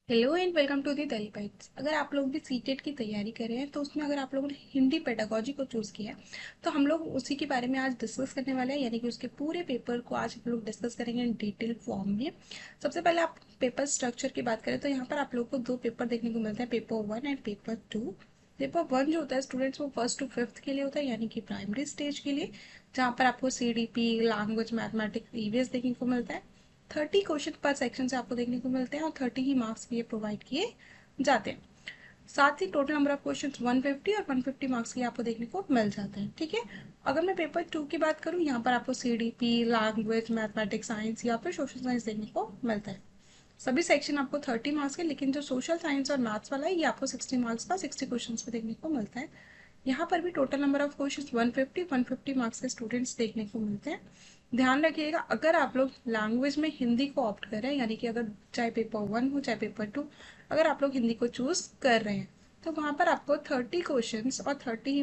Hello and welcome to the Delhi bites. अगर आप लोग भी सीटेट की तैयारी कर रहे हैं तो उसमें अगर आप लोगों ने हिंदी पेडागोजी को चूज़ किया है तो हम लोग उसी के बारे में आज डिस्कस करने वाले हैं, यानी कि उसके पूरे पेपर को आज हम लोग डिस्कस करेंगे इन डिटेल फॉर्म में। सबसे पहले आप पेपर स्ट्रक्चर की बात करें तो यहाँ पर आप लोग को दो पेपर देखने को मिलता है, paper one and paper two. Paper one जो होता है स्टूडेंट्स वो फर्स्ट टू फिफ्थ के लिए होता है, यानी कि प्राइमरी स्टेज के लिए, जहाँ पर आपको CDP, लैंग्वेज, मैथमेटिक्स, EVS देखने को मिलता है। 30 क्वेश्चन पर सेक्शन से आपको देखने को मिलते हैं और 30 ही मार्क्स भी ये प्रोवाइड किए जाते हैं। साथ ही टोटल नंबर ऑफ क्वेश्चन 150 और 150 मार्क्स के आपको देखने को मिल जाते हैं। ठीक है, अगर मैं पेपर टू की बात करूँ, यहाँ पर आपको CDP, लैंग्वेज, मैथमेटिक्स, साइंस या फिर सोशल साइंस देखने को मिलता है। सभी सेक्शन आपको 30 मार्क्स के, लेकिन जो सोशल साइंस और मैथ्स वाला है ये आपको 60 मार्क्स का 60 क्वेश्चन पे देखने को मिलता है। यहाँ पर भी total number of question 150 marks के स्टूडेंट्स देखने को मिलते हैं। ध्यान रखिएगा, अगर आप लोग लैंग्वेज में हिंदी को ऑप्ट कर रहे हैं, यानी कि अगर चाहे पेपर वन हो चाहे पेपर टू, अगर आप लोग हिंदी को चूज कर रहे हैं तो वहाँ पर आपको 30 क्वेश्चन और 30 ही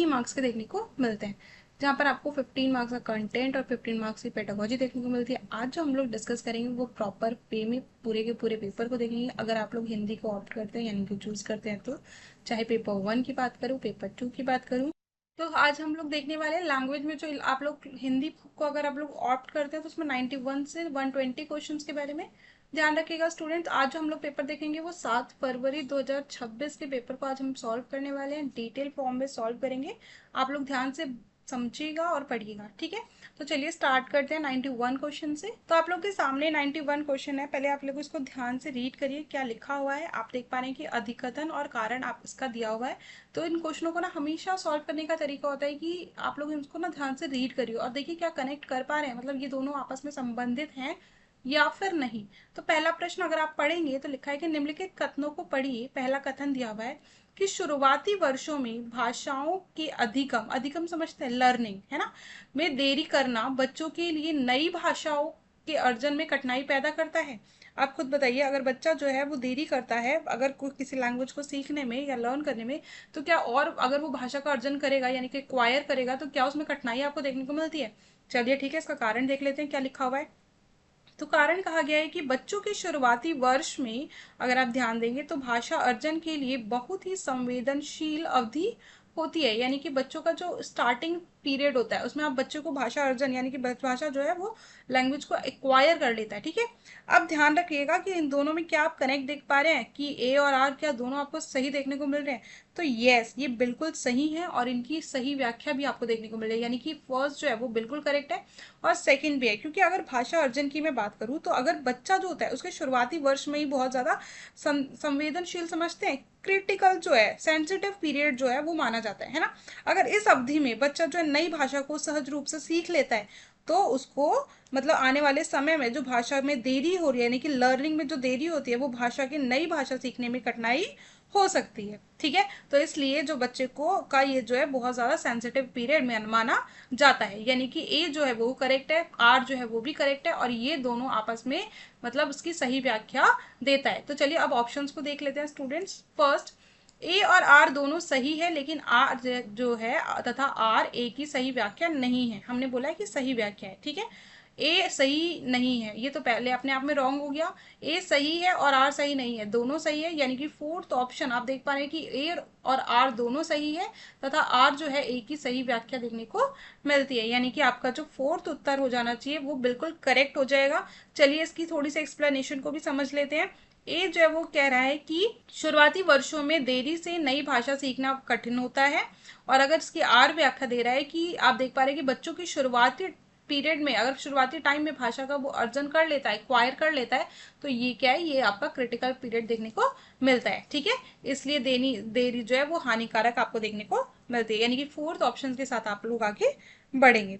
मार्क्स के देखने को मिलते हैं, जहाँ पर आपको 15 मार्क्स का कंटेंट और 15 मार्क्स की पेडागोजी देखने को मिलती है। आज जो हम लोग डिस्कस करेंगे वो प्रॉपर पे में पूरे के पूरे पेपर को देखेंगे, अगर आप लोग हिंदी को ऑप्ट करते हैं यानी कि चूज करते हैं तो। चाहे पेपर वन की बात करूँ, पेपर टू की बात करूँ, तो आज हम लोग देखने वाले हैं लैंग्वेज में। जो आप लोग हिंदी को अगर आप लोग ऑप्ट करते हैं तो उसमें 91 से 120 क्वेश्चंस के बारे में ध्यान रखिएगा स्टूडेंट्स। आज जो हम लोग पेपर देखेंगे वो 7 फरवरी 2026 के पेपर को आज हम सॉल्व करने वाले हैं, डिटेल फॉर्म में सॉल्व करेंगे। आप लोग ध्यान से समझिएगा और पढ़िएगा, ठीक है। तो चलिए स्टार्ट करते हैं 91 क्वेश्चन से। तो आप लोग के सामने 91 क्वेश्चन है, पहले आप लोग इसको ध्यान से रीड करिए क्या लिखा हुआ है। आप देख पा रहे हैं कि अधिकतन और कारण आप इसका दिया हुआ है। तो इन क्वेश्चनों को ना हमेशा सॉल्व करने का तरीका होता है कि आप लोग इसको ना ध्यान से रीड करिए और देखिए क्या कनेक्ट कर पा रहे हैं, मतलब ये दोनों आपस में संबंधित हैं या फिर नहीं। तो पहला प्रश्न अगर आप पढ़ेंगे तो लिखा है कि निम्नलिखित कथनों को पढ़िए। पहला कथन दिया हुआ है कि शुरुआती वर्षों में भाषाओं के अधिगम, अधिगम समझते हैं लर्निंग है ना, में देरी करना बच्चों के लिए नई भाषाओं के अर्जन में कठिनाई पैदा करता है। आप खुद बताइए, अगर बच्चा जो है वो देरी करता है अगर कोई किसी लैंग्वेज को सीखने में या लर्न करने में, तो क्या और अगर वो भाषा का अर्जन करेगा यानी कि एक्वायर करेगा तो क्या उसमें कठिनाई आपको देखने को मिलती है। चलिए ठीक है, इसका कारण देख लेते हैं क्या लिखा हुआ है। तो कारण कहा गया है कि बच्चों के शुरुआती वर्ष में अगर आप ध्यान देंगे तो भाषा अर्जन के लिए बहुत ही संवेदनशील अवधि होती है, यानी कि बच्चों का जो स्टार्टिंग पीरियड होता है उसमें आप बच्चों को भाषा अर्जन यानी कि भाषा जो है वो लैंग्वेज को एक्वायर कर लेता है। ठीक है, अब ध्यान रखिएगा कि इन दोनों में क्या आप कनेक्ट देख पा रहे हैं कि ए और आर क्या दोनों आपको सही देखने को मिल रहे हैं। तो यस, ये बिल्कुल सही है और इनकी सही व्याख्या भी आपको देखने को मिल रही है, यानी कि फर्स्ट जो है वो बिल्कुल करेक्ट है और सेकंड भी है। क्योंकि अगर भाषा अर्जन की मैं बात करूँ तो अगर बच्चा जो होता है उसके शुरुआती वर्ष में ही बहुत ज्यादा संवेदनशील समझते हैं, क्रिटिकल जो है सेंसिटिव पीरियड जो है वो माना जाता है ना। अगर इस अवधि में बच्चा जो है नई भाषा को सहज रूप से सीख लेता है तो उसको मतलब आने वाले समय में जो भाषा में देरी हो रही है यानी कि लर्निंग में जो देरी होती है वो भाषा की नई भाषा सीखने में कठिनाई हो सकती है। ठीक है, तो इसलिए जो बच्चे को का ये जो है बहुत ज्यादा सेंसिटिव पीरियड में माना जाता है, यानी कि ए जो है वो करेक्ट है, आर जो है वो भी करेक्ट है और ये दोनों आपस में मतलब उसकी सही व्याख्या देता है। तो चलिए अब ऑप्शंस को देख लेते हैं स्टूडेंट्स। फर्स्ट, ए और आर दोनों सही है, लेकिन आर जो है तथा आर ए की सही व्याख्या नहीं है। हमने बोला है कि सही व्याख्या है, ठीक है। ए सही नहीं है, ये तो पहले अपने आप में रॉन्ग हो गया। ए सही है और आर सही नहीं है, दोनों सही है, यानी कि फोर्थ ऑप्शन आप देख पा रहे हैं कि ए और आर दोनों सही है तथा आर जो है ए की सही व्याख्या देखने को मिलती है, यानी कि आपका जो फोर्थ उत्तर हो जाना चाहिए वो बिल्कुल करेक्ट हो जाएगा। चलिए इसकी थोड़ी सी एक्सप्लेनेशन को भी समझ लेते हैं। ए जो है वो कह रहा है कि शुरुआती वर्षों में देरी से नई भाषा सीखना कठिन होता है, और अगर इसकी आर व्याख्या दे रहा है कि आप देख पा रहे हैं कि बच्चों की शुरुआती पीरियड में अगर शुरुआती टाइम में भाषा का वो अर्जन कर लेता है, एक्वायर कर लेता है, तो ये क्या है, ये आपका क्रिटिकल पीरियड देखने को मिलता है। ठीक है, इसलिए देरी जो है वो हानिकारक आपको देखने को मिलती है, यानी कि फोर्थ ऑप्शन के साथ आप लोग आगे बढ़ेंगे।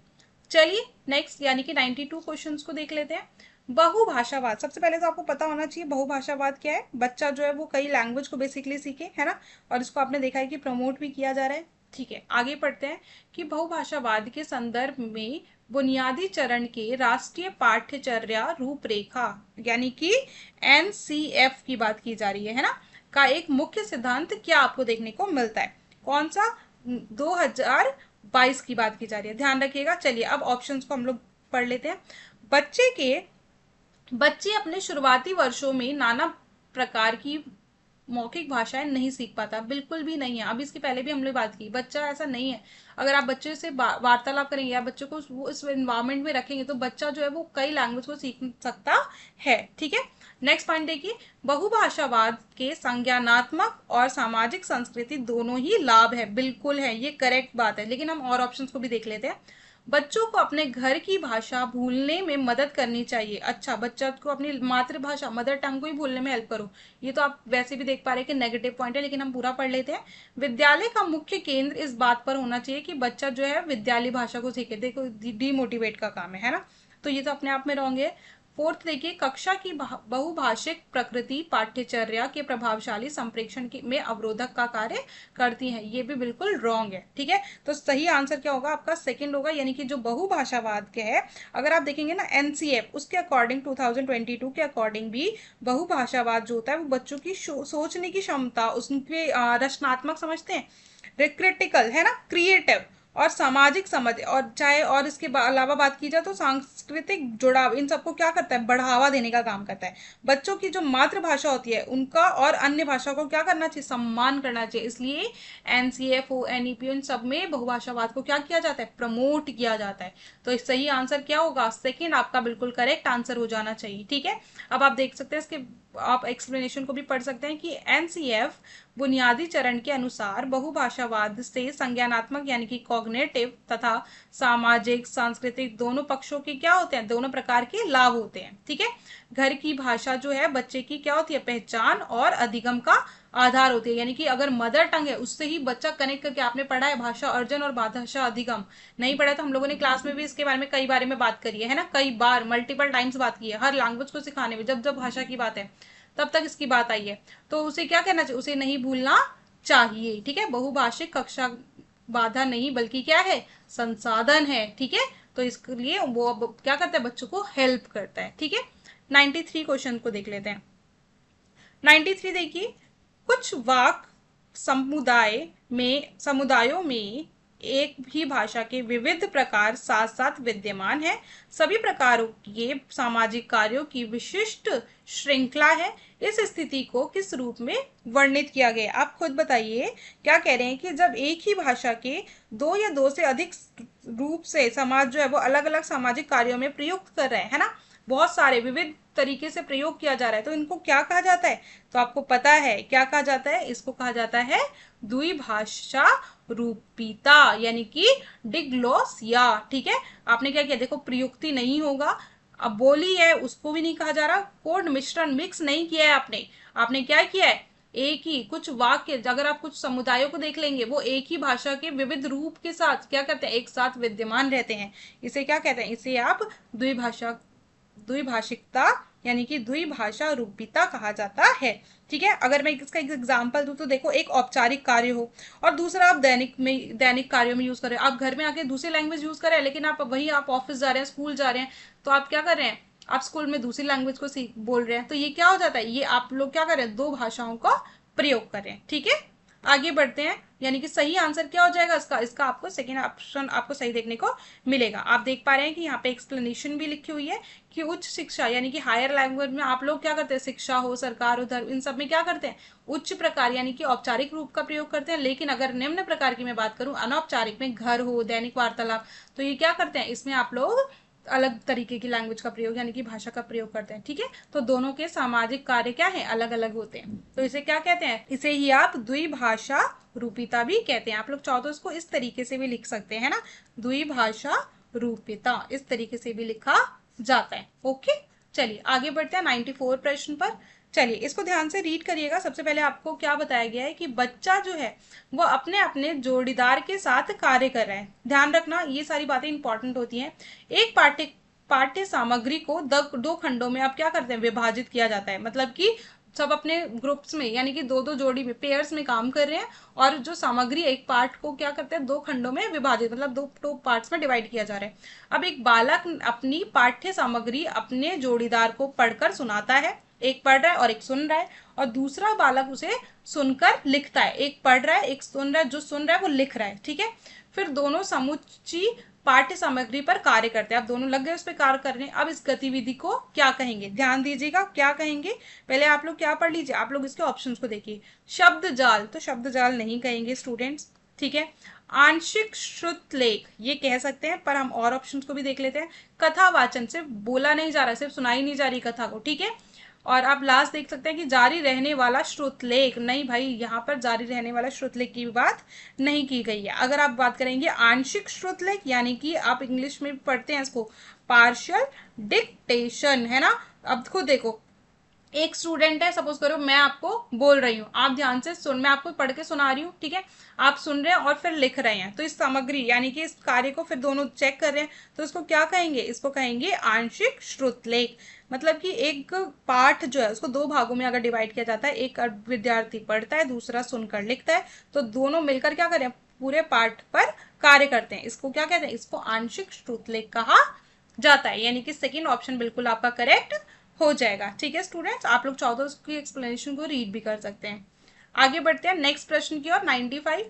चलिए नेक्स्ट यानी कि 92 क्वेश्चंस को देख लेते हैं। बहुभाषावाद, सबसे पहले तो आपको पता होना चाहिए बहुभाषावाद क्या है। बच्चा जो है वो कई लैंग्वेज को बेसिकली सीखे, है ना, और इसको आपने देखा है कि प्रमोट भी किया जा रहा है। ठीक है, आगे पढ़ते हैं कि बहुभाषावाद के संदर्भ में बुनियादी चरण के राष्ट्रीय पाठ्यचर्या रूपरेखा यानी कि NCF की बात की जा रही है ना, का एक मुख्य सिद्धांत क्या आपको देखने को मिलता है। कौन सा, 2022 की बात की जा रही है, ध्यान रखिएगा। चलिए अब ऑप्शंस को हम लोग पढ़ लेते हैं। बच्चे के बच्चे अपने शुरुआती वर्षों में नाना प्रकार की मौखिक भाषाएं नहीं सीख पाता, बिल्कुल भी नहीं है। अभी इसके पहले भी हमने बात की, बच्चा ऐसा नहीं है। अगर आप बच्चे से वार्तालाप करेंगे या बच्चे को वो इस इन्वायरमेंट में रखेंगे तो बच्चा जो है वो कई लैंग्वेज को सीख सकता है। ठीक है, नेक्स्ट पॉइंट देखिए, बहुभाषावाद के संज्ञानात्मक और सामाजिक संस्कृति दोनों ही लाभ है। बिल्कुल है, ये करेक्ट बात है, लेकिन हम और ऑप्शंस को भी देख लेते हैं। बच्चों को अपने घर की भाषा भूलने में मदद करनी चाहिए। अच्छा, बच्चा को अपनी मातृभाषा मदर टंग को ही भूलने में हेल्प करो, ये तो आप वैसे भी देख पा रहे हैं कि नेगेटिव पॉइंट है, लेकिन हम पूरा पढ़ लेते हैं। विद्यालय का मुख्य केंद्र इस बात पर होना चाहिए कि बच्चा जो है विद्यालय भाषा को सीखे। देखो, डीमोटिवेट का काम है ना, तो ये तो अपने आप में रॉन्ग है। फोर्थ देखिए, कक्षा की बहुभाषिक प्रकृति पाठ्यचर्या के प्रभावशाली संप्रेषण में अवरोधक का कार्य करती है, ये भी बिल्कुल रॉन्ग है। ठीक है, तो सही आंसर क्या होगा आपका? सेकंड होगा, यानी कि जो बहुभाषावाद के है, अगर आप देखेंगे ना एनसीएफ, उसके अकॉर्डिंग 2022 के अकॉर्डिंग भी बहुभाषावाद जो होता है वो बच्चों की सोचने की क्षमता, उनके रचनात्मक समझते हैं, क्रिटिकल है ना, क्रिएटिव और सामाजिक समझ, और चाहे और इसके अलावा बात की जाए तो सांस्कृतिक जुड़ाव, इन सबको क्या करता है? बढ़ावा देने का काम करता है। बच्चों की जो मातृभाषा होती है उनका और अन्य भाषा को क्या करना चाहिए? सम्मान करना चाहिए। इसलिए एनसीएफओ, एनईपी, इन सब में बहुभाषावाद को क्या किया जाता है? प्रमोट किया जाता है। तो सही आंसर क्या होगा? सेकेंड आपका बिल्कुल करेक्ट आंसर हो जाना चाहिए। ठीक है, अब आप देख सकते हैं इसके, आप एक्सप्लेनेशन को भी पढ़ सकते हैं कि एनसीएफ बुनियादी चरण के अनुसार बहुभाषावाद से संज्ञानात्मक यानी कि कॉग्निटिव तथा सामाजिक सांस्कृतिक दोनों पक्षों के क्या होते हैं? दोनों प्रकार के लाभ होते हैं। ठीक है, घर की भाषा जो है बच्चे की क्या होती है? पहचान और अधिगम का आधार होती है, यानी कि अगर मदर टंग है उससे ही बच्चा कनेक्ट करके, आपने पढ़ा है भाषा अर्जन और भाषा अधिगम? नहीं पढ़ा तो हम लोगों ने क्लास में भी इसके बारे में कई बारे में बात करी है ना, कई बार मल्टीपल टाइम्स बात की है। हर लैंग्वेज को सिखाने में जब जब भाषा की बात है तब तक इसकी बात आई है, तो उसे क्या कहना चाहिए? उसे नहीं भूलना चाहिए। ठीक है, बहुभाषिक कक्षा बाधा नहीं बल्कि क्या है? संसाधन है। ठीक है, तो इसके लिए वो क्या करता है? बच्चों को हेल्प करता है। ठीक है, 93 क्वेश्चन को देख लेते हैं। 93 देखिए, कुछ वाक समुदायों में एक ही भाषा के विविध प्रकार साथ साथ विद्यमान है। सभी प्रकारों के सामाजिक कार्यों की विशिष्ट श्रृंखला है। इस स्थिति को किस रूप में वर्णित किया गया? आप खुद बताइए, क्या कह रहे हैं कि जब एक ही भाषा के दो या दो से अधिक रूप से समाज जो है वो अलग अलग सामाजिक कार्यों में प्रयुक्त कर रहे हैं, है ना, बहुत सारे विविध तरीके से प्रयोग किया जा रहा है, तो इनको क्या कहा जाता है? तो आपको पता है क्या कहा जाता है? इसको कहा जाता है द्विभाषा रूपिता, यानी कि डिग्लोसिया। ठीक है, आपने क्या किया? देखो, प्रयुक्ति नहीं होगा, अब बोली है उसको भी नहीं कहा जा रहा, कोड मिश्रण मिक्स नहीं किया है आपने। आपने क्या किया है? एक ही कुछ वाक्य, अगर आप कुछ समुदायों को देख लेंगे वो एक ही भाषा के विविध रूप के साथ क्या करते हैं? एक साथ विद्यमान रहते हैं। इसे क्या कहते हैं? इसे आप द्विभाषिकता यानी कि द्विभाषा रूपिता कहा जाता है। ठीक है, अगर मैं इसका एक एग्जांपल दूं तो देखो, एक औपचारिक कार्य हो और दूसरा आप दैनिक कार्यों में यूज कर रहे हैं। आप घर में आके दूसरी लैंग्वेज यूज कर रहे हैं, लेकिन आप वही आप ऑफिस जा रहे हैं, स्कूल जा रहे हैं, तो आप क्या कर रहे हैं? आप स्कूल में दूसरी लैंग्वेज को सीख बोल रहे हैं, तो ये क्या हो जाता है? ये आप लोग क्या कर रहे हैं? दो भाषाओं का प्रयोग कर रहे हैं। ठीक है, आगे बढ़ते हैं, यानी कि सही आंसर क्या हो जाएगा इसका? इसका आपको सेकेंड ऑप्शन आपको सही देखने को मिलेगा। आप देख पा रहे हैं कि यहाँ पे एक्सप्लेनेशन भी लिखी हुई है कि उच्च शिक्षा यानी कि हायर लैंग्वेज में आप लोग क्या करते हैं? शिक्षा हो, सरकार हो, धर्म, इन सब में क्या करते हैं? उच्च प्रकार यानी कि औपचारिक रूप का प्रयोग करते हैं। लेकिन अगर निम्न प्रकार की मैं बात करूं, अनौपचारिक में घर हो, दैनिक वार्तालाप, तो ये क्या करते हैं? इसमें आप लोग अलग तरीके की लैंग्वेज का प्रयोग यानी कि भाषा का प्रयोग करते हैं। ठीक है, तो दोनों के सामाजिक कार्य क्या है? अलग अलग होते हैं। तो इसे क्या कहते हैं? इसे ही आप द्विभाषा रूपिता भी कहते हैं। आप लोग चाहो तो इसको इस तरीके से भी लिख सकते हैं ना, द्विभाषा रूपिता, इस तरीके से भी लिखा जाता है। ओके, चलिए आगे बढ़ते हैं 94 प्रश्न पर। चलिए इसको ध्यान से रीड करिएगा। सबसे पहले आपको क्या बताया गया है कि बच्चा जो है वो अपने अपने जोड़ीदार के साथ कार्य कर रहा है। ध्यान रखना, ये सारी बातें इंपॉर्टेंट होती हैं। एक पाठ्य सामग्री को दो खंडों में आप क्या करते हैं? विभाजित किया जाता है, मतलब कि सब अपने ग्रुप्स में यानी कि दो दो जोड़ी में, पेयर्स में काम कर रहे हैं, और जो सामग्री एक पार्ट को क्या करते हैं? दो खंडों में विभाजित, मतलब दो पार्ट्स में डिवाइड किया जा रहा है। अब एक बालक अपनी पाठ्य सामग्री अपने जोड़ीदार को पढ़कर सुनाता है, एक पढ़ रहा है और एक सुन रहा है, और दूसरा बालक उसे सुनकर लिखता है। एक पढ़ रहा है, एक सुन रहा है, जो सुन रहा है वो लिख रहा है। ठीक है, फिर दोनों समुची पाठ्य सामग्री पर कार्य करते हैं। आप दोनों लग गए उस पर कार्य करने। अब इस गतिविधि को क्या कहेंगे, ध्यान दीजिएगा क्या कहेंगे। पहले आप लोग क्या पढ़ लीजिए, आप लोग इसके ऑप्शंस को देखिए। शब्द जाल, तो शब्द जाल नहीं कहेंगे स्टूडेंट्स, ठीक है। आंशिक श्रुतलेख ये कह सकते हैं, पर हम और ऑप्शंस को भी देख लेते हैं। कथा वाचन, सिर्फ बोला नहीं जा रहा, सिर्फ सुनाई नहीं जा रही कथा को, ठीक है। और आप लास्ट देख सकते हैं कि जारी रहने वाला श्रुतलेख, नहीं भाई यहाँ पर जारी रहने वाला श्रुतलेख की बात नहीं की गई है। अगर आप बात करेंगे आंशिक श्रुतलेख, यानी कि आप इंग्लिश में पढ़ते हैं इसको पार्शियल डिक्टेशन, है ना। अब खुद देखो, एक स्टूडेंट है, सपोज करो मैं आपको बोल रही हूँ, आप ध्यान से सुन, मैं आपको पढ़ के सुना रही हूँ, ठीक है। आप सुन रहे हैं और फिर लिख रहे हैं, तो इस सामग्री यानी कि इस कार्य को फिर दोनों चेक कर रहे हैं, तो इसको क्या कहेंगे, इसको कहेंगे आंशिक श्रुतलेख। मतलब कि एक पाठ जो है उसको दो भागों में अगर डिवाइड किया जाता है, एक विद्यार्थी पढ़ता है, दूसरा सुनकर लिखता है, तो दोनों मिलकर क्या करें, पूरे पाठ पर कार्य करते हैं। इसको क्या कहते हैं, इसको आंशिक श्रुतलेख कहा जाता है। यानी कि सेकेंड ऑप्शन बिल्कुल आपका करेक्ट हो जाएगा। ठीक है स्टूडेंट्स, आप लोग चाहो तो उसकी एक्सप्लेनेशन को रीड भी कर सकते हैं। आगे बढ़ते हैं नेक्स्ट प्रश्न की ओर। 95,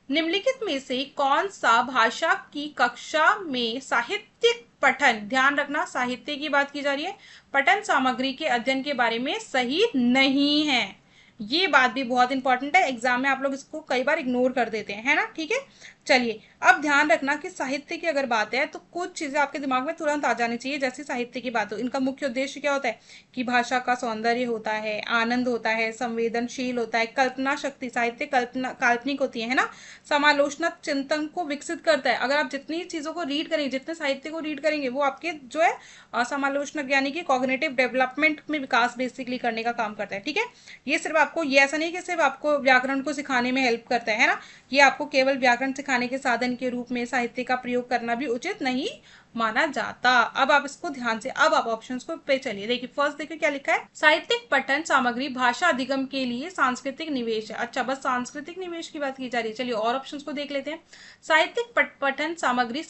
निम्नलिखित में से कौन सा भाषा की कक्षा में साहित्यिक पठन, ध्यान रखना साहित्य की बात की जा रही है, पठन सामग्री के अध्ययन के बारे में सही नहीं है। ये बात भी बहुत इंपॉर्टेंट है, एग्जाम में आप लोग इसको कई बार इग्नोर कर देते हैं, है ना। ठीक है, चलिए अब ध्यान रखना कि साहित्य की अगर बात है तो कुछ चीजें आपके दिमाग में तुरंत आ जानी चाहिए। जैसे साहित्य की बात हो, इनका मुख्य उद्देश्य क्या होता है कि भाषा का सौंदर्य होता है, आनंद होता है, संवेदनशील होता है, कल्पना शक्ति, साहित्य कल्पना काल्पनिक होती है ना, समालोचना चिंतन को विकसित करता है। अगर आप जितनी चीजों को रीड करेंगे, जितने साहित्य को रीड करेंगे, वो आपके जो है समालोचना यानी कि कॉग्निटिव डेवलपमेंट में विकास बेसिकली करने का काम करता है। ठीक है, ये सिर्फ आपको, ये ऐसा नहीं कि सिर्फ आपको व्याकरण को सिखाने में हेल्प करता है ना, ये आपको केवल व्याकरण सिखाने के साधन के रूप में साहित्य का प्रयोग करना भी उचित नहीं माना जाता। अब आप इसको ध्यान से, अब आप ऑप्शंस को पे चलिए। देखिए फर्स्ट देखिए क्या लिखा है, साहित्यिक पठन सामग्री भाषा अधिगम के लिए सांस्कृतिक निवेश है। अच्छा, बस सांस्कृतिक निवेश की बात की जा रही है। चलिए और ऑप्शंस को देख लेते हैं। साहित्यिक पठन सामग्री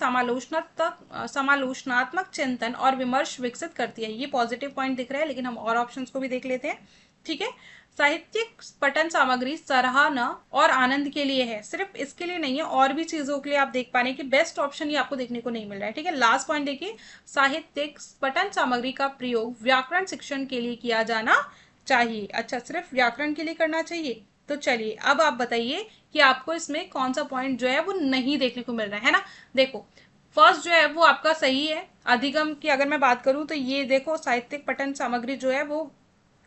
समालोचनात्मक चिंतन और विमर्श विकसित करती है। ये पॉजिटिव पॉइंट दिख रहा है, लेकिन हम और ऑप्शंस को भी देख लेते हैं। ठीक है, साहित्यिक पठन सामग्री सराहना और आनंद के लिए है, सिर्फ इसके लिए नहीं है, और भी चीजों के लिए आप देख पा रहे हैं कि बेस्ट ऑप्शन ये आपको देखने को नहीं मिल रहा है। ठीक है, लास्ट पॉइंट देखिए, साहित्यिक पठन सामग्री का प्रयोग व्याकरण शिक्षण के लिए किया जाना चाहिए। अच्छा, सिर्फ व्याकरण के लिए करना चाहिए। तो चलिए अब आप बताइए कि आपको इसमें कौन सा पॉइंट जो है वो नहीं देखने को मिल रहा है ना। देखो फर्स्ट जो है वो आपका सही है। अधिगम की अगर मैं बात करूं तो ये देखो, साहित्यिक पठन सामग्री जो है वो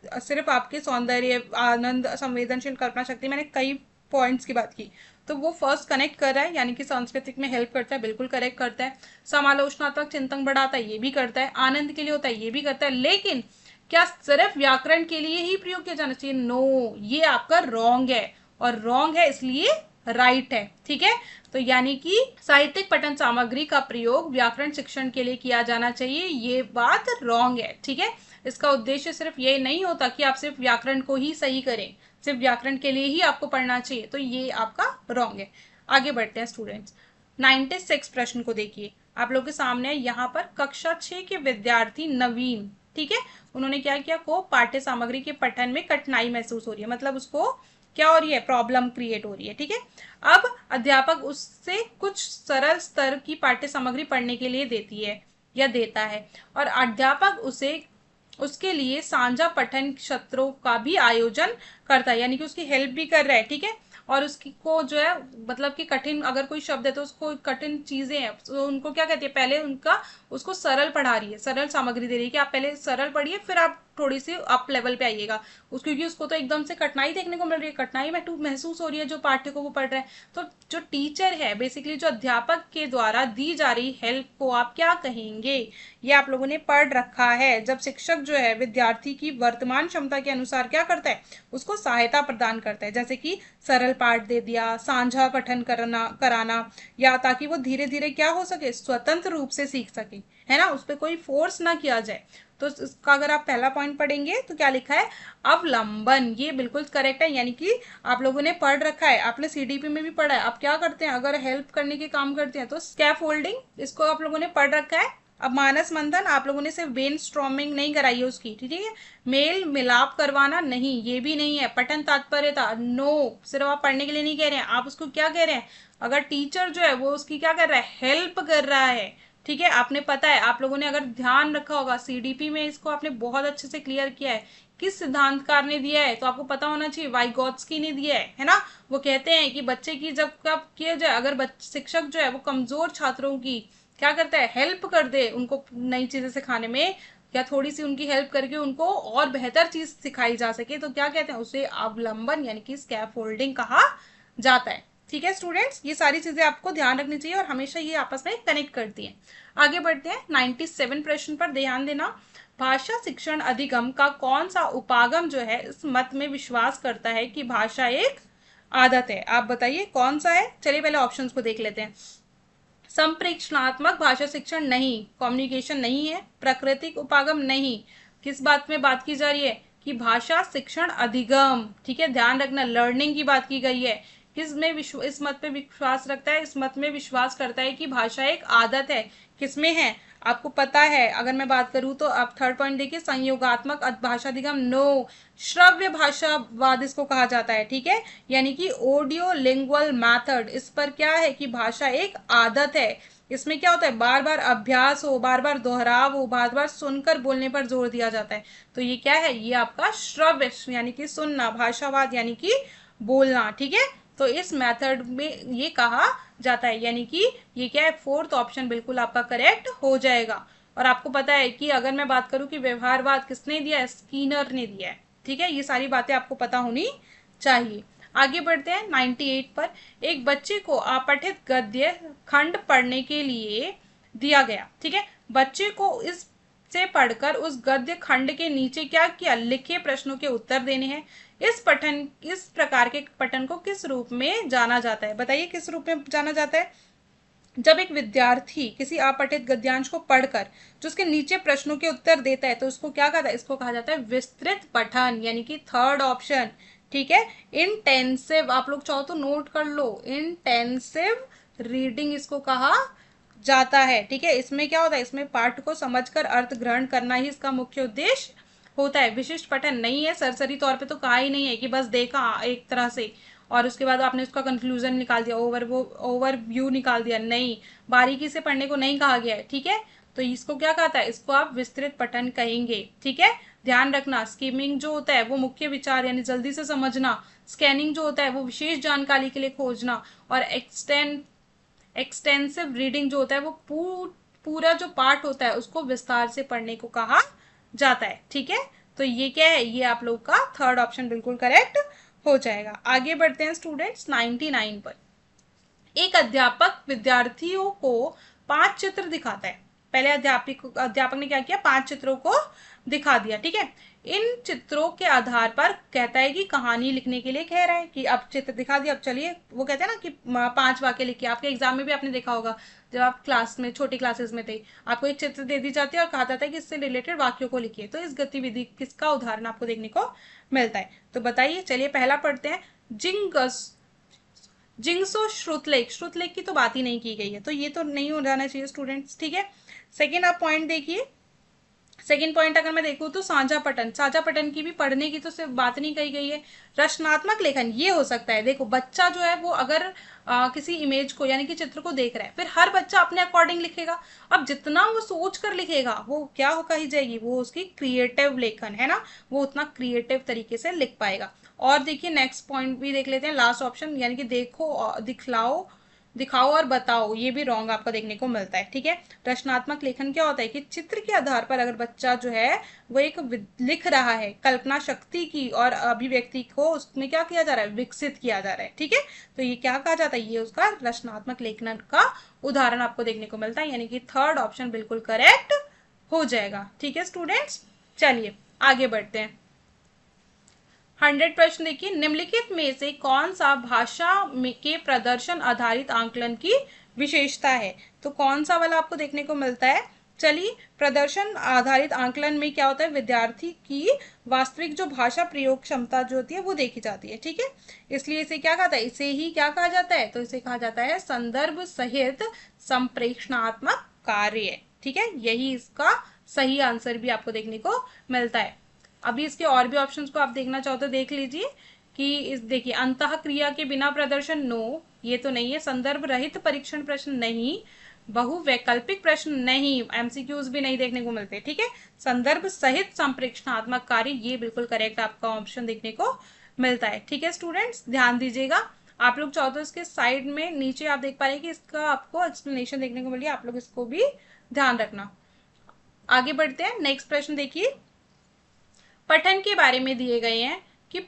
सिर्फ आपके सौंदर्य, आनंद, संवेदनशील, कल्पना शक्ति, मैंने कई पॉइंट्स की बात की, तो वो फर्स्ट कनेक्ट कर रहा है, यानी कि सांस्कृतिक में हेल्प करता है, बिल्कुल करेक्ट करता है। समालोचनात्मक चिंतन बढ़ाता है, ये भी करता है। आनंद के लिए होता है, ये भी करता है। लेकिन क्या सिर्फ व्याकरण के लिए ही प्रयोग किया जाना चाहिए? नो, ये आपका रॉन्ग है, और रॉन्ग है इसलिए राइट है। ठीक है, तो यानी कि साहित्यिक पठन सामग्री का प्रयोग व्याकरण शिक्षण के लिए किया जाना चाहिए, ये बात रॉन्ग है। ठीक है, इसका उद्देश्य सिर्फ ये नहीं होता कि आप सिर्फ व्याकरण को ही सही करें, सिर्फ व्याकरण के लिए ही आपको पढ़ना चाहिए, तो ये आपका रॉन्ग है। आगे बढ़ते हैं स्टूडेंट्स, 96 प्रश्न को देखिए। आप लोग के सामने यहाँ पर कक्षा 6 के विद्यार्थी नवीन, ठीक है, उन्होंने क्या किया, को पाठ्य सामग्री के पठन में कठिनाई महसूस हो रही है, मतलब उसको क्या हो रही है, प्रॉब्लम क्रिएट हो रही है। ठीक है, अब अध्यापक उससे कुछ सरल स्तर की पाठ्य सामग्री पढ़ने के लिए देती है या देता है, और अध्यापक उसे उसके लिए साझा पठन सत्रों का भी आयोजन करता है, यानी कि उसकी हेल्प भी कर रहा है। ठीक है, और उसकी को जो है मतलब कि कठिन अगर कोई शब्द है तो उसको कठिन चीजें हैं तो उनको क्या कहती है, पहले उनका उसको सरल पढ़ा रही है, सरल सामग्री दे रही है कि आप पहले सरल पढ़िए फिर आप थोड़ी सी अप लेवल पे आइएगा। क्योंकि उसको तो एकदम से कठिनाई देखने को मिल रही है, कठिनाई महसूस हो रही है जो पाठ्य को वो पढ़ रहा है। तो जो टीचर है बेसिकली, जो अध्यापक के द्वारा दी जा रही हेल्प को आप क्या कहेंगे, ये आप लोगों ने पढ़ रखा है। जब शिक्षक जो है विद्यार्थी की वर्तमान क्षमता के अनुसार क्या करता है, उसको सहायता प्रदान करता है, जैसे कि सरल पाठ दे दिया, साझा पठन कराना, या ताकि वो धीरे धीरे क्या हो सके, स्वतंत्र रूप से सीख सके, है ना, उस पर कोई फोर्स ना किया जाए। तो इसका अगर आप पहला पॉइंट पढ़ेंगे तो क्या लिखा है, अवलंबन, ये बिल्कुल करेक्ट है। यानी कि आप लोगों ने पढ़ रखा है, आपने सीडीपी में भी पढ़ा है। आप क्या करते हैं, अगर हेल्प करने के काम करते हैं तो स्कैफोल्डिंग, इसको आप लोगों ने पढ़ रखा है। अब मानस मंथन आप लोगों ने सिर्फ ब्रेन स्ट्रॉमिंग नहीं कराई है उसकी, ठीक है, मेल मिलाप करवाना नहीं, ये भी नहीं है। पठन तात्पर्यता नो, सिर्फ आप पढ़ने के लिए नहीं कह रहे हैं, आप उसको क्या कह रहे हैं, अगर टीचर जो है वो उसकी क्या कर रहा है, हेल्प कर रहा है, ठीक है। आपने पता है, आप लोगों ने अगर ध्यान रखा होगा सीडीपी में, इसको आपने बहुत अच्छे से क्लियर किया है, किस सिद्धांतकार ने दिया है, तो आपको पता होना चाहिए, वाइगोत्स्की ने दिया है ना। वो कहते हैं कि बच्चे की जब कब किया जाए, अगर शिक्षक जो है वो कमजोर छात्रों की क्या करता है, हेल्प कर दे उनको नई चीजें सिखाने में, या थोड़ी सी उनकी हेल्प करके उनको और बेहतर चीज सिखाई जा सके, तो क्या कहते हैं, उसे अवलंबन यानी कि स्कैफोल्डिंग कहा जाता है। ठीक है स्टूडेंट्स, ये सारी चीजें आपको ध्यान रखनी चाहिए और हमेशा ये आपस में कनेक्ट करती हैं। आगे बढ़ते हैं 97 प्रश्न पर ध्यान देना। भाषा शिक्षण अधिगम का कौन सा उपागम जो है इस मत में विश्वास करता है कि भाषा एक आदत है, आप बताइए कौन सा है। चलिए पहले ऑप्शंस को देख लेते हैं। संप्रेषणात्मक भाषा शिक्षण नहीं, कम्युनिकेशन नहीं है, प्राकृतिक उपागम नहीं, किस बात में बात की जा रही है कि भाषा शिक्षण अधिगम, ठीक है, ध्यान रखना लर्निंग की बात की गई है। किसमें इस मत पे विश्वास रखता है, इस मत में विश्वास करता है कि भाषा एक आदत है, किसमें है, आपको पता है। अगर मैं बात करूं तो आप थर्ड पॉइंट देखिए, संयोगात्मक भाषा अधिगम नो, श्रव्य भाषावाद इसको कहा जाता है, ठीक है, यानी कि ऑडियो लिंगुअल मैथड, इस पर क्या है कि भाषा एक आदत है, इसमें क्या होता है, बार बार अभ्यास हो, बार बार दोहराव हो, बार बार सुनकर बोलने पर जोर दिया जाता है। तो ये क्या है, ये आपका श्रव्य यानी कि सुनना, भाषावाद यानी कि बोलना, ठीक है। तो इस मेथड में ये कहा जाता है, यानी कि ये क्या है, फोर्थ ऑप्शन बिल्कुल आपका करेक्ट हो जाएगा। और आपको पता है कि अगर मैं बात करूं कि व्यवहारवाद किसने दिया है, स्कीनर ने दिया है, ठीक है, ये सारी बातें आपको पता होनी चाहिए। आगे बढ़ते हैं 98 पर। एक बच्चे को अपठित गद्य खंड पढ़ने के लिए दिया गया, ठीक है, बच्चे को इस से पढ़कर उस गद्य खंड के नीचे क्या किया, लिखे प्रश्नों के उत्तर देने हैं। इस प्रकार के पठन को किस रूप में जाना जाता है, बताइए किस रूप में जाना जाता है। जब एक विद्यार्थी किसी अपठित गद्यांश को पढ़कर जो उसके नीचे प्रश्नों के उत्तर देता है, तो उसको क्या कहता है, इसको कहा जाता है विस्तृत पठन, यानी कि थर्ड ऑप्शन, ठीक है। इंटेंसिव, आप लोग चाहो तो नोट कर लो, इंटेंसिव रीडिंग इसको कहा जाता है, ठीक है। इसमें क्या होता है, इसमें पाठ को समझकर अर्थ ग्रहण करना ही इसका मुख्य उद्देश्य होता है, विशिष्ट पठन नहीं है। सरसरी तौर पे तो कहा ही नहीं है कि बस देखा एक तरह से और उसके बाद आपने उसका कंक्लूजन निकाल दिया, ओवरव्यू निकाल दिया, नहीं, बारीकी से पढ़ने को नहीं कहा गया है, ठीक है। तो इसको क्या कहता है, इसको आप विस्तृत पठन कहेंगे, ठीक है। ध्यान रखना, स्कीमिंग जो होता है वो मुख्य विचार यानी जल्दी से समझना, स्कैनिंग जो होता है वो विशेष जानकारी के लिए खोजना, और एक्सटेंसिव रीडिंग जो होता है वो पूरा जो पार्ट होता है उसको विस्तार से पढ़ने को कहा जाता है, ठीक है। तो ये क्या है, ये आप लोग का थर्ड ऑप्शन बिल्कुल करेक्ट हो जाएगा। आगे बढ़ते हैं स्टूडेंट्स 99 पर। एक अध्यापक विद्यार्थियों को 5 चित्र दिखाता है। पहले अध्यापक ने क्या किया, 5 चित्रों को दिखा दिया, ठीक है। इन चित्रों के आधार पर कहता है कि कहानी लिखने के लिए कह रहा है कि अब चित्र दिखा दिया, अब चलिए, वो कहते हैं ना कि 5 वाक्य लिखिए। आपके एग्जाम में भी आपने देखा होगा, जब आप क्लास में छोटी क्लासेस में थे, आपको एक चित्र दे दी जाती है और कहा जाता है कि इससे रिलेटेड वाक्यों को लिखिए। तो इस गतिविधि किसका उदाहरण आपको देखने को मिलता है, तो बताइए। चलिए पहला पढ़ते हैं, जिंगसो श्रुतलेख, श्रुतलेख की तो बात ही नहीं की गई है, तो ये तो नहीं हो जाना चाहिए स्टूडेंट्स, ठीक है। सेकेंड आप पॉइंट देखिए, सेकेंड पॉइंट अगर मैं देखूं तो साझा पठन, साझा पठन की भी पढ़ने की तो सिर्फ बात नहीं कही गई है। रचनात्मक लेखन ये हो सकता है, देखो बच्चा जो है वो अगर किसी इमेज को यानी कि चित्र को देख रहा है, फिर हर बच्चा अपने अकॉर्डिंग लिखेगा। अब जितना वो सोच कर लिखेगा वो क्या हो कही जाएगी, वो उसकी क्रिएटिव लेखन है ना, वो उतना क्रिएटिव तरीके से लिख पाएगा। और देखिए नेक्स्ट पॉइंट भी देख लेते हैं, लास्ट ऑप्शन, यानी कि देखो दिखाओ और बताओ, ये भी रॉन्ग आपका देखने को मिलता है, ठीक है। रचनात्मक लेखन क्या होता है कि चित्र के आधार पर अगर बच्चा जो है वो एक लिख रहा है, कल्पना शक्ति की और अभिव्यक्ति को उसमें क्या किया जा रहा है, विकसित किया जा रहा है, ठीक है। तो ये क्या कहा जाता है, ये उसका रचनात्मक लेखन का उदाहरण आपको देखने को मिलता है, यानी कि थर्ड ऑप्शन बिल्कुल करेक्ट हो जाएगा, ठीक है स्टूडेंट्स। चलिए आगे बढ़ते हैं। 100 प्रश्न देखिए, निम्नलिखित में से कौन सा भाषा के प्रदर्शन आधारित आंकलन की विशेषता है, तो कौन सा वाला आपको देखने को मिलता है। चलिए, प्रदर्शन आधारित आंकलन में क्या होता है, विद्यार्थी की वास्तविक जो भाषा प्रयोग क्षमता जो होती है वो देखी जाती है, ठीक है। इसलिए इसे क्या कहता है, इसे ही क्या कहा जाता है, तो इसे कहा जाता है संदर्भ सहित संप्रेषणात्मक कार्य, ठीक है, यही इसका सही आंसर भी आपको देखने को मिलता है। अभी इसके और भी ऑप्शंस को आप देखना चाहो तो देख लीजिए कि इस देखिए अंतः क्रिया के बिना प्रदर्शन, नो ये तो नहीं है। संदर्भ रहित परीक्षण प्रश्न नहीं। बहुवैकल्पिक प्रश्न नहीं, एमसीक्यूज भी नहीं देखने को मिलते। ठीक है, संदर्भ सहित संप्रेषणात्मक कार्य, ये बिल्कुल करेक्ट आपका ऑप्शन देखने को मिलता है। ठीक है स्टूडेंट्स, ध्यान दीजिएगा। आप लोग चाहो तो इसके साइड में नीचे आप देख पा रहे हैं कि इसका आपको एक्सप्लेनेशन देखने को मिली, आप लोग इसको भी ध्यान रखना। आगे बढ़ते हैं, नेक्स्ट प्रश्न देखिए। पठन के बारे में दिए गए हैं कि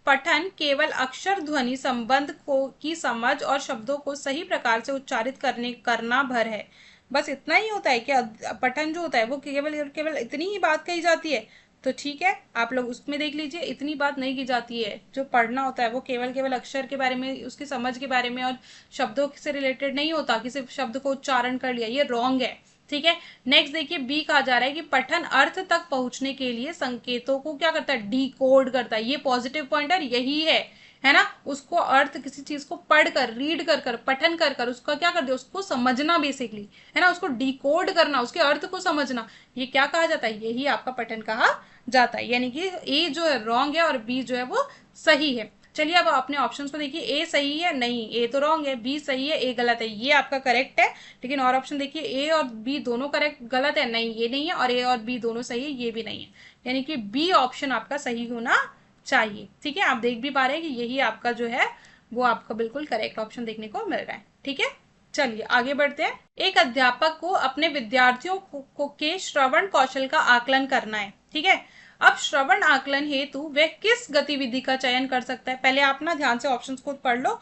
पठन केवल अक्षर ध्वनि संबंध को की समझ और शब्दों को सही प्रकार से उच्चारित करना भर है। बस इतना ही होता है कि पठन जो होता है वो केवल केवल इतनी ही बात कही जाती है? तो ठीक है, आप लोग उसमें देख लीजिए, इतनी बात नहीं की जाती है। जो पढ़ना होता है वो केवल केवल अक्षर के बारे में, उसकी समझ के बारे में और शब्दों से रिलेटेड नहीं होता, किसी शब्द को उच्चारण कर लिया, ये रॉन्ग है। ठीक है, नेक्स्ट देखिए, बी कहा जा रहा है कि पठन अर्थ तक पहुंचने के लिए संकेतों को क्या करता है, डिकोड करता है। ये पॉजिटिव पॉइंटर यही है ना। उसको अर्थ, किसी चीज को पढ़कर, रीड कर पठन कर उसका क्या कर दिया, उसको समझना बेसिकली, है ना, उसको डिकोड करना, उसके अर्थ को समझना, ये क्या कहा जाता है, यही आपका पठन कहा जाता है। यानी कि ए जो है रॉन्ग है और बी जो है वो सही है। चलिए अब अपने ऑप्शंस को देखिए, ए सही है, नहीं ए तो रॉन्ग है, बी सही है, ए गलत है, ये आपका करेक्ट है। लेकिन और ऑप्शन देखिए, ए और बी दोनों करेक्ट गलत है, नहीं ये नहीं है, और ए और बी दोनों सही है, ये भी नहीं है। यानी कि बी ऑप्शन आपका सही होना चाहिए। ठीक है, आप देख भी पा रहे हैं कि यही आपका जो है वो आपका बिल्कुल करेक्ट ऑप्शन देखने को मिल रहा है। ठीक है, चलिए आगे बढ़ते हैं। एक अध्यापक को अपने विद्यार्थियों के श्रवण कौशल का आकलन करना है। ठीक है, अब श्रवण आकलन हेतु वह किस गतिविधि का चयन कर सकता है? पहले आप ना ध्यान से ऑप्शंस को पढ़ लो,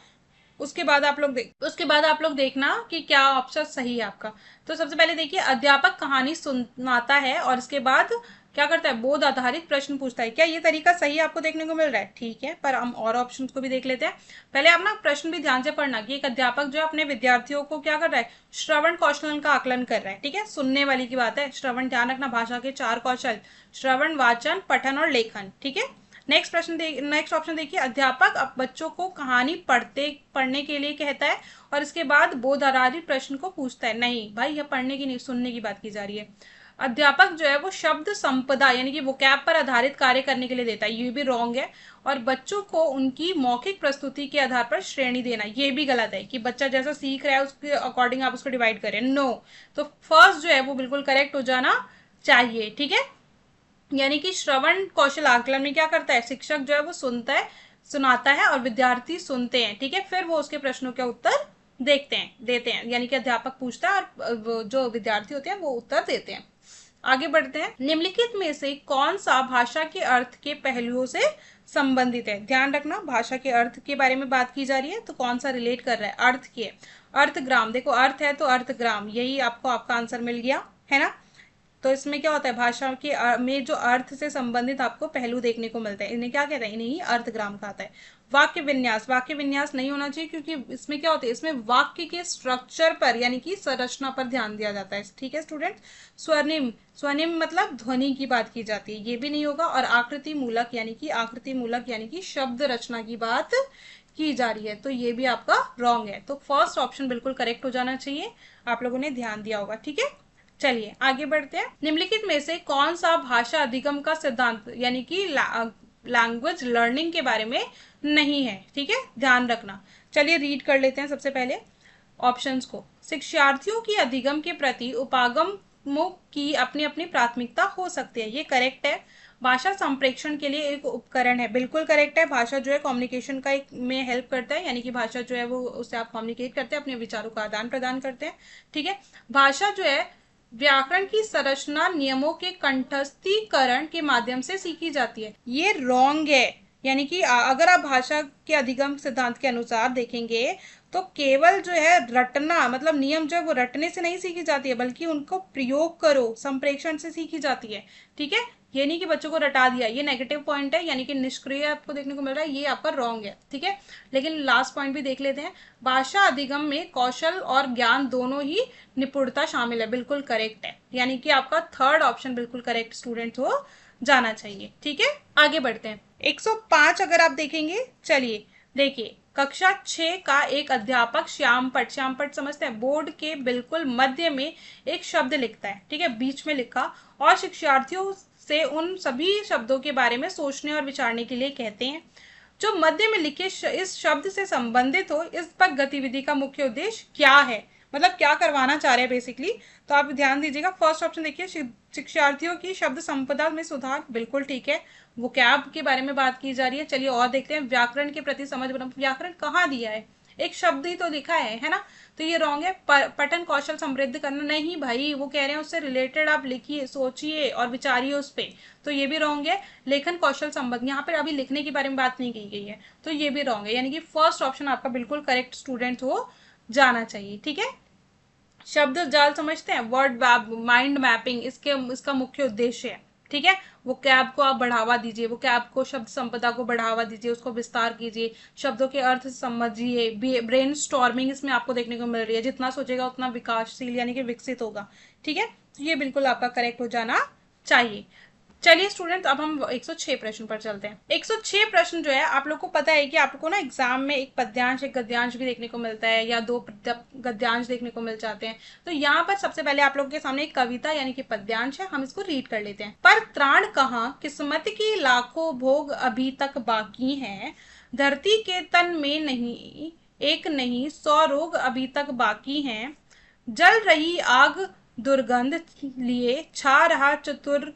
उसके बाद आप लोग देखना कि क्या ऑप्शन सही है आपका। तो सबसे पहले देखिए, अध्यापक कहानी सुनाता है और इसके बाद क्या करता है, बोध आधारित प्रश्न पूछता है। क्या ये तरीका सही आपको देखने को मिल रहा है? ठीक है, पर हम और ऑप्शन को भी देख लेते हैं। पहले आप ना प्रश्न भी ध्यान से पढ़ना कि एक अध्यापक जो है अपने विद्यार्थियों को क्या कर रहा है, श्रवण कौशल का आकलन कर रहा है। ठीक है, सुनने वाली की बात है। श्रवण, ध्यान रखना, भाषा के 4 कौशल, श्रवण, वाचन, पठन और लेखन। ठीक है, नेक्स्ट ऑप्शन देखिए, अध्यापक अब बच्चों को कहानी पढ़ने के लिए कहता है और इसके बाद बोध आधारित प्रश्न को पूछता है। नहीं भाई, यह पढ़ने की नहीं, सुनने की बात की जा रही है। अध्यापक जो है वो शब्द संपदा यानी कि वोकैब पर आधारित कार्य करने के लिए देता है, ये भी रॉन्ग है। और बच्चों को उनकी मौखिक प्रस्तुति के आधार पर श्रेणी देना, ये भी गलत है कि बच्चा जैसा सीख रहा है उसके अकॉर्डिंग आप उसको डिवाइड करें, नो। तो फर्स्ट जो है वो बिल्कुल करेक्ट हो जाना चाहिए। ठीक है, यानी कि श्रवण कौशल आकलन में क्या करता है, शिक्षक जो है वो सुनाता है और विद्यार्थी सुनते हैं। ठीक है, फिर वो उसके प्रश्नों के उत्तर देते हैं, यानी कि अध्यापक पूछता है और जो विद्यार्थी होते हैं वो उत्तर देते हैं। आगे बढ़ते हैं, निम्नलिखित में से कौन सा भाषा के अर्थ के पहलुओं से संबंधित है? ध्यान रखना, भाषा के अर्थ के बारे में बात की जा रही है, तो कौन सा रिलेट कर रहा है, अर्थ के, अर्थग्राम। देखो अर्थ है तो अर्थग्राम, यही आपको आपका आंसर मिल गया, है ना। तो इसमें क्या होता है, भाषा के में जो अर्थ से संबंधित आपको पहलू देखने को मिलते हैं, इन्हें क्या कहते हैं, इन्हें अर्थग्राम कहता है। वाक्य विन्यास नहीं होना चाहिए, क्योंकि इसमें क्या होता है, इसमें वाक्य के स्ट्रक्चर पर यानी कि संरचना पर ध्यान दिया जाता है। ठीक है स्टूडेंट, स्वर्णिम, स्वर्णिम मतलब ध्वनि की बात की जाती है, ये भी नहीं होगा। और आकृति मूलक यानी कि शब्द रचना की बात की जा रही है, तो ये भी आपका रॉन्ग है। तो फर्स्ट ऑप्शन बिल्कुल करेक्ट हो जाना चाहिए, आप लोगों ने ध्यान दिया होगा। ठीक है, चलिए आगे बढ़ते हैं। निम्नलिखित में से कौन सा भाषा अधिगम का सिद्धांत यानी कि लैंग्वेज लर्निंग के बारे में नहीं है? ठीक है, ध्यान रखना। चलिए रीड कर लेते हैं सबसे पहले ऑप्शंस को। शिक्षार्थियों की अधिगम के प्रति उपागमों की अपनी अपनी प्राथमिकता हो सकती है, ये करेक्ट है। भाषा संप्रेषण के लिए एक उपकरण है, बिल्कुल करेक्ट है। भाषा जो है कम्युनिकेशन का एक में हेल्प करता है, यानी कि भाषा जो है वो उससे आप कम्युनिकेट करते हैं, अपने विचारों का आदान प्रदान करते हैं। ठीक है, भाषा जो है व्याकरण की संरचना नियमों के कंठस्थीकरण के माध्यम से सीखी जाती है, ये रॉन्ग है। यानी कि अगर आप भाषा के अधिगम सिद्धांत के अनुसार देखेंगे तो केवल जो है रटना, मतलब नियम जो है वो रटने से नहीं सीखी जाती है, बल्कि उनको प्रयोग करो, संप्रेषण से सीखी जाती है। ठीक है, ये नहीं कि बच्चों को रटा दिया, ये नेगेटिव पॉइंट है, यानी कि निष्क्रिय आपको देखने को मिल रहा है, ये आपका रॉन्ग है। ठीक है, लेकिन लास्ट पॉइंट भी देख लेते हैं। भाषा अधिगम में कौशल और ज्ञान दोनों ही निपुणता शामिल है, बिल्कुल करेक्ट है। यानी कि आपका थर्ड ऑप्शन बिल्कुल करेक्ट स्टूडेंट हो जाना चाहिए। ठीक है, आगे बढ़ते हैं। 105 अगर आप देखेंगे, चलिए देखिए, कक्षा 6 का एक अध्यापक श्यामपट, श्यामपट समझते हैं, बोर्ड के बिल्कुल मध्य में एक शब्द लिखता है, ठीक है, बीच में लिखा, और शिक्षार्थियों से उन सभी शब्दों के बारे में सोचने और विचारने के लिए कहते हैं जो मध्य में लिखे इस शब्द से संबंधित हो। इस पर गतिविधि का मुख्य उद्देश्य क्या है, मतलब क्या करवाना चाह रहे हैं बेसिकली। तो आप ध्यान दीजिएगा, फर्स्ट ऑप्शन देखिए, शिक्षार्थियों की शब्द संपदा में सुधार, बिल्कुल ठीक है, वोकैब के बारे में बात की जा रही है। चलिए और देखते हैं, व्याकरण के प्रति समझ बना, व्याकरण कहाँ दिया है, एक शब्द ही तो लिखा है ना, तो ये रॉन्ग है। पठन कौशल समृद्ध करना, नहीं भाई, वो कह रहे हैं उससे रिलेटेड आप लिखिए, सोचिए और विचारिए उस पे, तो ये भी रॉन्ग है। लेखन कौशल संबंध, यहाँ पर अभी लिखने के बारे में बात नहीं की गई है, तो ये भी रॉन्ग है, यानी कि फर्स्ट ऑप्शन आपका बिल्कुल करेक्ट स्टूडेंट हो जाना चाहिए, ठीक है। शब्द जाल समझते हैं, वर्ड माइंड मैपिंग इसका मुख्य उद्देश्य है, ठीक है। वो कैब को आप बढ़ावा दीजिए, वो कैब को, शब्द संपदा को बढ़ावा दीजिए, उसको विस्तार कीजिए, शब्दों के अर्थ समझिए, ब्रेन स्टॉर्मिंग इसमें आपको देखने को मिल रही है, जितना सोचेगा उतना विकासशील यानी कि विकसित होगा, ठीक है। तो ये बिल्कुल आपका करेक्ट हो जाना चाहिए। चलिए स्टूडेंट, अब हम 106 प्रश्न पर चलते हैं। 106 प्रश्न जो है, आप लोग को पता है कि आपको ना एग्जाम में एक पद्यांश एक गद्यांश भी देखने को मिलता है, या दो गद्यांश देखने को मिल जाते हैं। तो यहाँ पर सबसे पहले आप लोगों के सामने एक कविता यानी कि पद्यांश है, हम इसको रीड कर लेते हैं। पर त्राण कहाँ, किस्मत की लाखों भोग अभी तक बाकी हैं, धरती के तन में नहीं एक नहीं 100 रोग अभी तक बाकी हैं, जल रही आग दुर्गंध लिए, छा रहा चतुर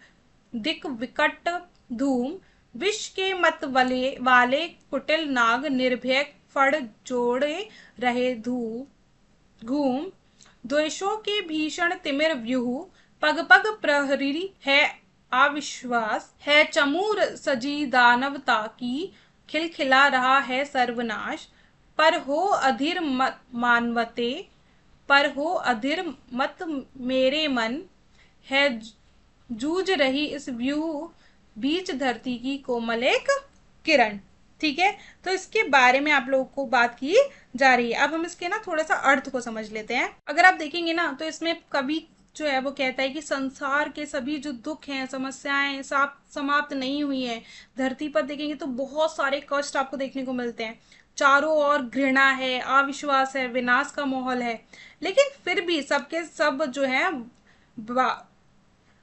दिक विकट धूम, विष के मत वाले कुटिल नाग, निर्भय फड़ जोड़े रहे घूम, द्वेषों के भीषण तिमिर व्यूह, पग पग प्रहरी है अविश्वास, है चमूर सजी दानवता की, खिलखिला रहा है सर्वनाश, पर हो अधीर मानवते, पर हो अधीर मत मेरे मन, है जूझ रही इस व्यूह, बीच धरती की कोमल एक किरण, ठीक है। तो इसके बारे में आप लोगों को बात की जा रही है। अब हम इसके ना थोड़ा सा अर्थ को समझ लेते हैं। अगर आप देखेंगे ना, तो इसमें कवि जो है वो कहता है कि संसार के सभी जो दुख हैं, समस्याएं समाप्त नहीं हुई हैं। धरती पर देखेंगे तो बहुत सारे कष्ट आपको देखने को मिलते हैं, चारों ओर घृणा है, अविश्वास है, विनाश का माहौल है, लेकिन फिर भी सबके सब जो है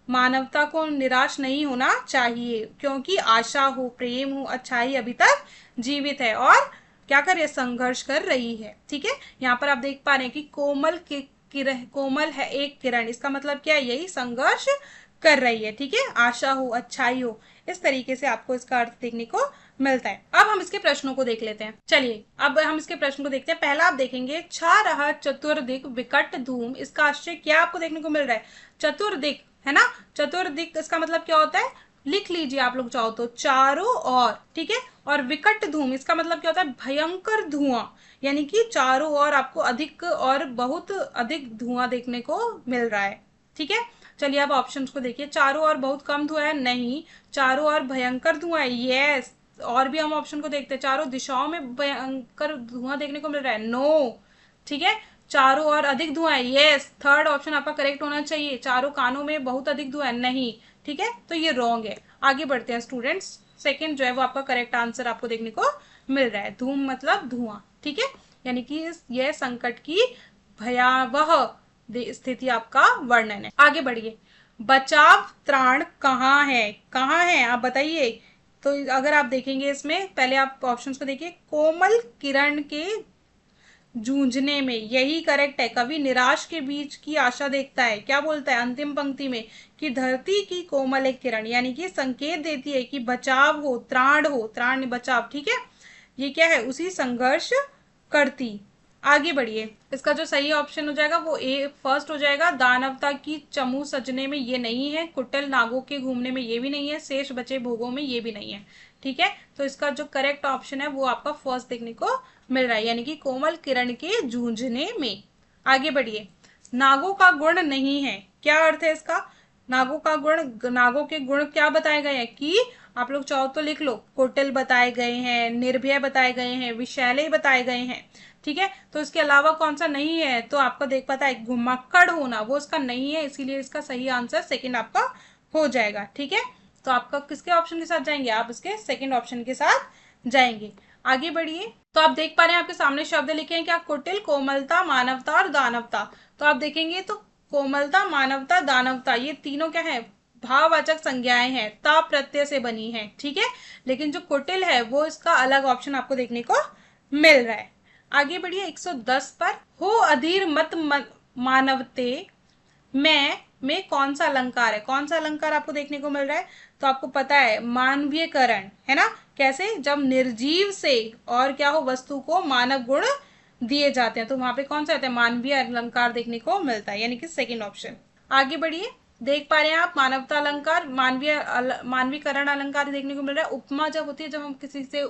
मानवता को निराश नहीं होना चाहिए, क्योंकि आशा हो, प्रेम हो, अच्छाई अभी तक जीवित है और क्या कर रही है, संघर्ष कर रही है, ठीक है। यहाँ पर आप देख पा रहे हैं कि कोमल है एक किरण, इसका मतलब क्या है, यही संघर्ष कर रही है, ठीक है, आशा हो, अच्छाई हो, इस तरीके से आपको इसका अर्थ देखने को मिलता है। अब हम इसके प्रश्नों को देख लेते हैं। चलिए अब हम इसके प्रश्न को देखते हैं। पहला आप देखेंगे, छा रहा चतुर्दिक विकट धूम, इसका आश्चर्य क्या आपको देखने को मिल रहा है, चतुर्दिक है ना, चतुर्दिक इसका मतलब क्या होता है, लिख लीजिए आप लोग चाहो तो, चारों ओर, ठीक है। और विकट धूम इसका मतलब क्या होता है, भयंकर धुआं, यानी कि चारों ओर आपको अधिक और बहुत अधिक धुआं देखने को मिल रहा है, ठीक है। चलिए अब ऑप्शंस को देखिए, चारों ओर बहुत कम धुआं है, नहीं, चारों ओर भयंकर धुआं है, यस। और भी हम ऑप्शन को देखते हैं, चारों दिशाओं में भयंकर धुआं देखने को मिल रहा है, नो, ठीक है। चारों ओर अधिक धुआं है, यस, थर्ड ऑप्शन आपका करेक्ट होना चाहिए। चारों कानों में बहुत अधिक धुआं है, नहीं, ठीक है, तो ये रॉन्ग है। आगे बढ़ते हैं स्टूडेंट्स, सेकंड जो है वो आपका करेक्ट आंसर आपको देखने को मिल रहा है, धूम मतलब धुआं, ठीक है, यानी कि यह संकट की भयावह स्थिति आपका वर्णन है। आगे बढ़िए, बचाव त्राण कहाँ है, कहाँ है आप बताइए। तो अगर आप देखेंगे इसमें, पहले आप ऑप्शंस को देखिए, कोमल किरण के जूझने में, यही करेक्ट है। कवि निराश के बीच की आशा देखता है, क्या बोलता है अंतिम पंक्ति में, कि धरती की कोमल एक किरण, यानी कि संकेत देती है कि बचाव हो, त्राण बचाव, ठीक है, ये क्या है, उसी संघर्ष करती। आगे बढ़िए, इसका जो सही ऑप्शन हो जाएगा वो ए फर्स्ट हो जाएगा, दानवता की चमू सजने में ये नहीं है, कुटिल नागों के घूमने में ये भी नहीं है, शेष बचे भोगों में ये भी नहीं है, ठीक है। तो इसका जो करेक्ट ऑप्शन है वो आपका फर्स्ट देखने को मिल रहा है, यानी कि कोमल किरण के जूझने में। आगे बढ़िए, नागों का गुण नहीं है, क्या अर्थ है इसका, नागों का गुण, नागों के गुण क्या बताए गए हैं, कि आप लोग चाहो तो लिख लो, कुटिल बताए गए हैं, निर्भय बताए गए हैं, विषैले बताए गए हैं, ठीक है। तो इसके अलावा कौन सा नहीं है, तो आपको देख पाता है घुमक्कड़ होना, वो इसका नहीं है, इसीलिए इसका सही आंसर सेकंड आपका हो जाएगा, ठीक है। तो आपका किसके ऑप्शन के साथ जाएंगे, आप इसके सेकंड ऑप्शन के साथ जाएंगे। आगे बढ़िए। तो आप देख पा रहे हैं आपके सामने शब्द लिखे हैं क्या, कुटिल, कोमलता, मानवता और दानवता। तो आप देखेंगे तो कोमलता, मानवता, दानवता, ये तीनों क्या है, भाववाचक संज्ञाएं हैं, ता प्रत्यय से बनी है, ठीक है। लेकिन जो कुटिल है वो इसका अलग ऑप्शन आपको देखने को मिल रहा है। आगे बढ़िए 110 पर, हो अधीर मत मानवते में कौन सा अलंकार है, कौन सा अलंकार आपको देखने को मिल रहा है, तो आपको पता है मानवीयकरण, है ना। कैसे, जब निर्जीव से और क्या हो, वस्तु को मानव गुण दिए जाते हैं, तो वहां पे कौन सा आता है, मानवीय अलंकार देखने को मिलता है, यानी कि सेकंड ऑप्शन। आगे बढ़िए, देख पा रहे हैं आप मानवता अलंकार, मानवीकरण अलंकार देखने को मिल रहा है। उपमा जब होती है, जब हम किसी से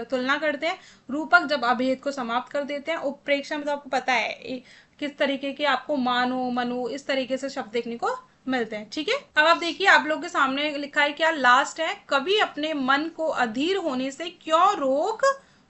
तुलना करते हैं। रूपक, जब अभेद को समाप्त कर देते हैं। उत्प्रेक्षा में तो आपको पता है किस तरीके के आपको मानो, मनो, इस तरीके से शब्द देखने को मिलते हैं, ठीक है। अब आप देखिए, आप लोगों के सामने लिखा है क्या, लास्ट है, कवि अपने मन को अधीर होने से क्यों रोक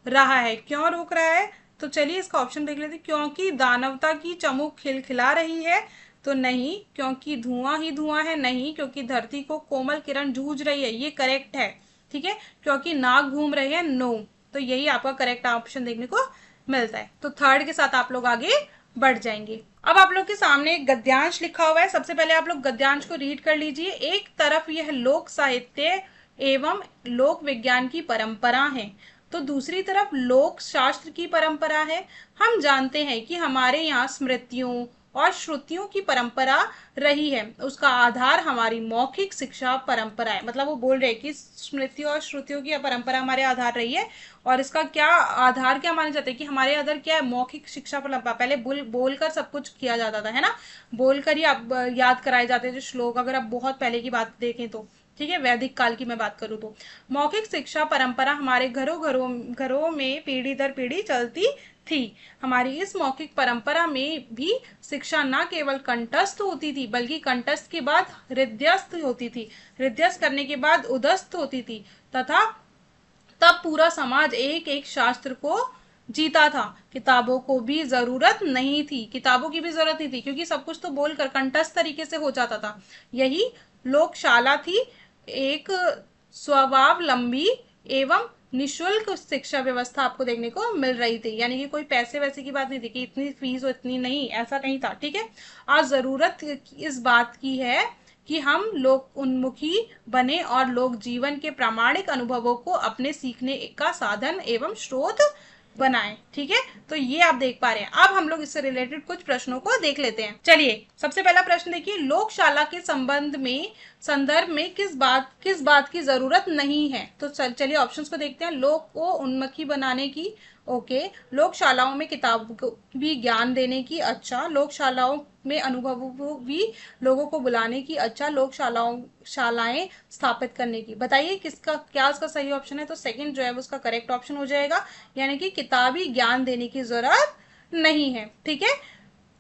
रहा है, क्यों रोक रहा है। तो चलिए इसका ऑप्शन देख लेते हैं। क्योंकि दानवता की चमक खिलखिला रही है, तो नहीं। क्योंकि धुआं ही धुआं है, नहीं। क्योंकि धरती को कोमल किरण जूझ रही है, ये करेक्ट है, ठीक है। क्योंकि नाग घूम रहे हैं, नो। तो यही आपका करेक्ट ऑप्शन देखने को मिलता है। तो थर्ड के साथ आप लोग आगे बढ़ जाएंगे। अब आप लोग के सामने एक गद्यांश लिखा हुआ है, सबसे पहले आप लोग गद्यांश को रीड कर लीजिए। एक तरफ यह लोक साहित्य एवं लोक विज्ञान की परंपरा है, तो दूसरी तरफ लोक शास्त्र की परंपरा है। हम जानते हैं कि हमारे यहाँ स्मृतियों और श्रुतियों की परंपरा रही है, उसका आधार हमारी मौखिक शिक्षा परंपरा है। मतलब वो बोल रहे हैं कि स्मृतियों और श्रुतियों की परंपरा हमारे आधार रही है, और इसका क्या आधार क्या माने जाते हैं, कि हमारे आधार क्या है, मौखिक शिक्षा परंपरा। पहले बोलकर सब कुछ किया जाता था, है ना, बोलकर ही आप याद कराए जाते थे श्लोक, अगर आप बहुत पहले की बात देखें तो, ठीक है, वैदिक काल की मैं बात करूँ तो। मौखिक शिक्षा परंपरा हमारे घरों घरों घरों में पीढ़ी दर पीढ़ी चलती थी। हमारी इस मौखिक परंपरा में भी शिक्षा न केवल कंठस्थ होती थी, बल्कि कंठस्थ के बाद हृदयस्थ होती थी, हृदयस्थ करने के बाद उदस्थ होती थी, तथा तब पूरा समाज एक एक शास्त्र को जीता था। किताबों को भी जरूरत नहीं थी, किताबों की भी जरूरत नहीं थी, क्योंकि सब कुछ तो बोलकर कंठस्थ तरीके से हो जाता था। यही लोकशाला थी, एक स्वावलंबी एवं निशुल्क शिक्षा व्यवस्था आपको देखने को मिल रही थी, यानी कि कोई पैसे वैसे की बात नहीं थी कि इतनी फीस और इतनी नहीं, ऐसा नहीं था, ठीक है। आज जरूरत इस बात की है कि हम लोग उन्मुखी बने और लोग जीवन के प्रामाणिक अनुभवों को अपने सीखने का साधन एवं स्रोत बनाएं, ठीक है। तो ये आप देख पा रहे हैं। अब हम लोग इससे रिलेटेड कुछ प्रश्नों को देख लेते हैं। चलिए सबसे पहला प्रश्न देखिए, लोकशाला के संदर्भ में किस बात की जरूरत नहीं है। तो चलिए ऑप्शंस को देखते हैं। लोक को उन्मुखी बनाने की, ओके। लोकशालाओं में किताब को भी ज्ञान देने की, अच्छा। लोकशालाओं में अनुभवों को भी लोगों को बुलाने की, अच्छा। शालाएं स्थापित करने की। बताइए किसका क्या उसका सही ऑप्शन है। तो सेकंड जो है वो उसका करेक्ट ऑप्शन हो जाएगा, यानी कि किताबी ज्ञान देने की जरूरत नहीं है, ठीक है।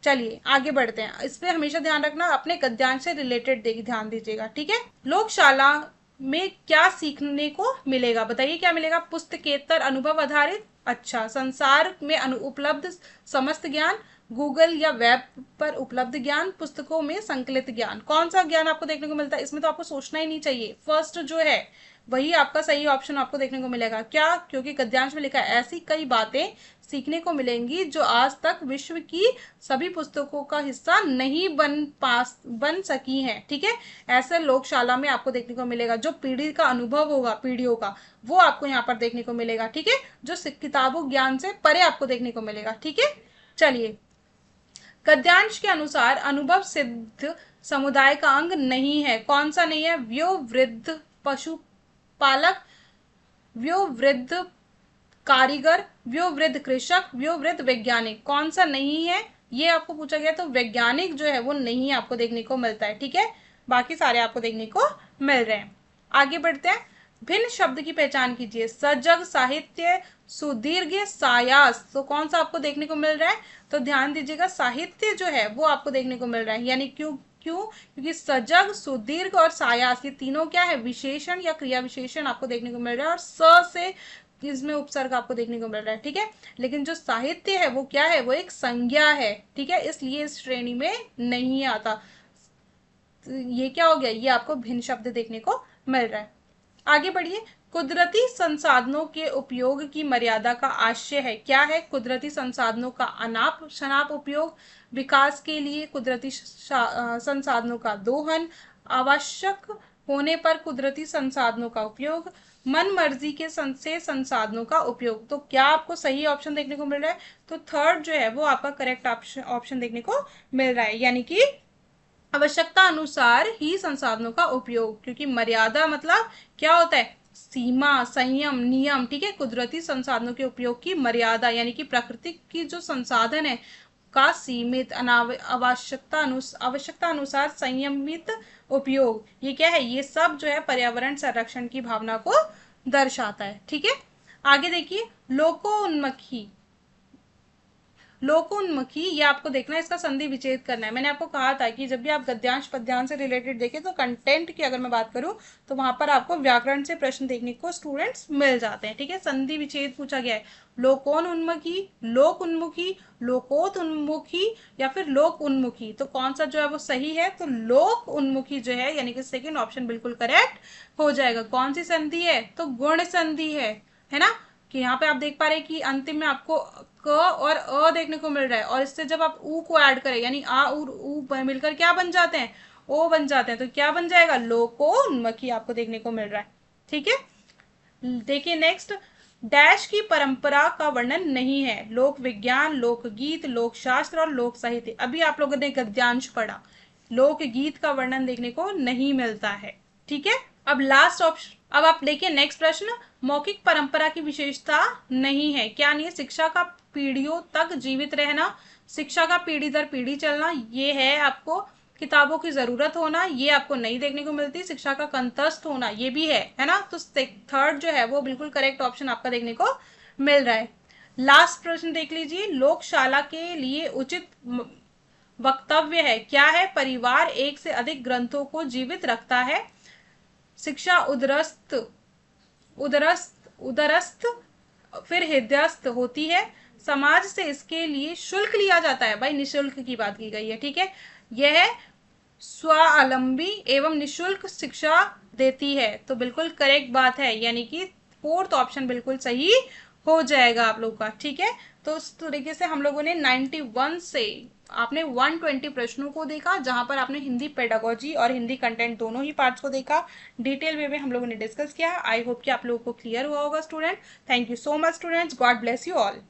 चलिए आगे बढ़ते हैं। इस पे हमेशा ध्यान रखना, अपने गद्यांश से रिलेटेड ध्यान दीजिएगा, ठीक है। लोकशाला में क्या सीखने को मिलेगा, बताइए क्या मिलेगा। पुस्तकेतर अनुभव आधारित, अच्छा। संसार में उपलब्ध समस्त ज्ञान, गूगल या वेब पर उपलब्ध ज्ञान, पुस्तकों में संकलित ज्ञान। कौन सा ज्ञान आपको देखने को मिलता है, इसमें तो आपको सोचना ही नहीं चाहिए, फर्स्ट जो है वही आपका सही ऑप्शन आपको देखने को मिलेगा। क्या, क्योंकि गद्यांश में लिखा है ऐसी कई बातें सीखने को मिलेंगी जो आज तक विश्व की सभी पुस्तकों का हिस्सा नहीं बन सकी हैं, ठीक है। ऐसे लोकशाला में आपको देखने को मिलेगा, जो पीढ़ी का अनुभव होगा, पीढ़ियों का, वो आपको यहाँ पर देखने को मिलेगा, ठीक है। जो किताबों ज्ञान से परे आपको देखने को मिलेगा, ठीक है। चलिए, गद्यांश के अनुसार अनुभव सिद्ध समुदाय का अंग नहीं है, कौन सा नहीं है। वयोवृद्ध पशुपालक, वयोवृद्ध कारीगर, वयोवृद्ध कृषक, वयोवृद्ध वैज्ञानिक, कौन सा नहीं है ये आपको पूछा गया। तो वैज्ञानिक जो है वो नहीं आपको देखने को मिलता है, ठीक है। बाकी सारे आपको देखने को मिल रहे हैं। आगे बढ़ते हैं। भिन्न शब्द की पहचान कीजिए। सजग, साहित्य, सुदीर्घ, सायास, तो कौन सा आपको देखने को मिल रहा है। तो ध्यान दीजिएगा, साहित्य जो है वो आपको देखने को मिल रहा है, यानी क्योंकि सजग, सुदीर्घ और सायास, ये तीनों क्या है, विशेषण या क्रिया विशेषण आपको देखने को मिल रहा है, और स से इसमें उपसर्ग आपको देखने को मिल रहा है, ठीक है। लेकिन जो साहित्य है वो क्या है, वो एक संज्ञा है, ठीक है, इसलिए इस श्रेणी में नहीं आता। तो ये क्या हो गया, ये आपको भिन्न शब्द देखने को मिल रहा है। आगे बढ़िए। कुदरती संसाधनों के उपयोग की मर्यादा का आशय है। क्या है? कुदरती संसाधनों का अनाप शनाप उपयोग, विकास के लिए कुदरती संसाधनों का दोहन, आवश्यक होने पर कुदरती संसाधनों का उपयोग, मन मर्जी के से संसाधनों का उपयोग। तो क्या आपको सही ऑप्शन देखने को मिल रहा है? तो थर्ड जो है वो आपका करेक्ट ऑप्शन देखने को मिल रहा है, यानी कि आवश्यकता अनुसार ही संसाधनों का उपयोग। क्योंकि मर्यादा मतलब क्या होता है? सीमा, संयम, नियम। ठीक है, कुदरती संसाधनों के उपयोग की मर्यादा यानी कि प्रकृति की जो संसाधन है का सीमित आवश्यकता अनुसार संयमित उपयोग, ये क्या है? ये सब जो है पर्यावरण संरक्षण की भावना को दर्शाता है। ठीक है, आगे देखिए। लोकोन्मुखी, लोकोन्मुखी, ये आपको देखना है, इसका संधि विच्छेद करना है। मैंने आपको कहा था कि जब भी आप गद्यांश पद्यांश से रिलेटेड देखें तो कंटेंट की अगर मैं बात करूं तो वहां पर आपको व्याकरण से प्रश्न देखने को स्टूडेंट्स मिल जाते हैं। ठीक है, संधि विच्छेद पूछा गया है। लोकोन उन्मुखी, लोक उन्मुखी, लोकोत उन्मुखी या फिर लोक उन्मुखी, तो कौन सा जो है वो सही है? तो लोक उन्मुखी जो है यानी कि सेकेंड ऑप्शन बिल्कुल करेक्ट हो जाएगा। कौन सी संधि है? तो गुण संधि है ना। कि यहाँ पे आप देख पा रहे हैं कि अंतिम में आपको क और अ देखने को मिल रहा है, और इससे जब आप ऊ को ऐड करें यानी आ और ऊ मिलकर क्या बन जाते हैं? ओ बन जाते हैं। तो क्या बन जाएगा? लोकोन्मुखी आपको देखने को मिल रहा है। ठीक है, देखिए नेक्स्ट। डैश की परंपरा का वर्णन नहीं है। लोक विज्ञान, लोकगीत, लोक शास्त्र और लोक साहित्य। अभी आप लोगों ने गद्यांश पढ़ा, लोकगीत का वर्णन देखने को नहीं मिलता है। ठीक है, अब लास्ट ऑप्शन, अब आप देखिए नेक्स्ट प्रश्न। मौखिक परंपरा की विशेषता नहीं है। क्या नहीं है? शिक्षा का पीढ़ियों तक जीवित रहना, शिक्षा का पीढ़ी दर पीढ़ी चलना, ये है आपको। किताबों की जरूरत होना, ये आपको नहीं देखने को मिलती। शिक्षा का कंठस्थ होना, ये भी है ना। तो थर्ड जो है वो बिल्कुल करेक्ट ऑप्शन आपका देखने को मिल रहा है। लास्ट प्रश्न देख लीजिए। लोकशाला के लिए उचित वक्तव्य है। क्या है? परिवार एक से अधिक ग्रंथों को जीवित रखता है। शिक्षा उदरस्त उदरस्त उदरस्त फिर हृदयस्थ होती है। समाज से इसके लिए शुल्क लिया जाता है। भाई निशुल्क की बात की गई है। ठीक है, यह स्वावलंबी एवं निशुल्क शिक्षा देती है। तो बिल्कुल करेक्ट बात है, यानी कि फोर्थ ऑप्शन बिल्कुल सही हो जाएगा आप लोग का। ठीक है, तो इस तरीके से हम लोगों ने 91 से आपने 120 प्रश्नों को देखा, जहां पर आपने हिंदी पेडागोजी और हिंदी कंटेंट दोनों ही पार्ट्स को देखा। डिटेल वे में हम लोगों ने डिस्कस किया। आई होप कि आप लोगों को क्लियर हुआ होगा student. Thank you so much students, God bless you all.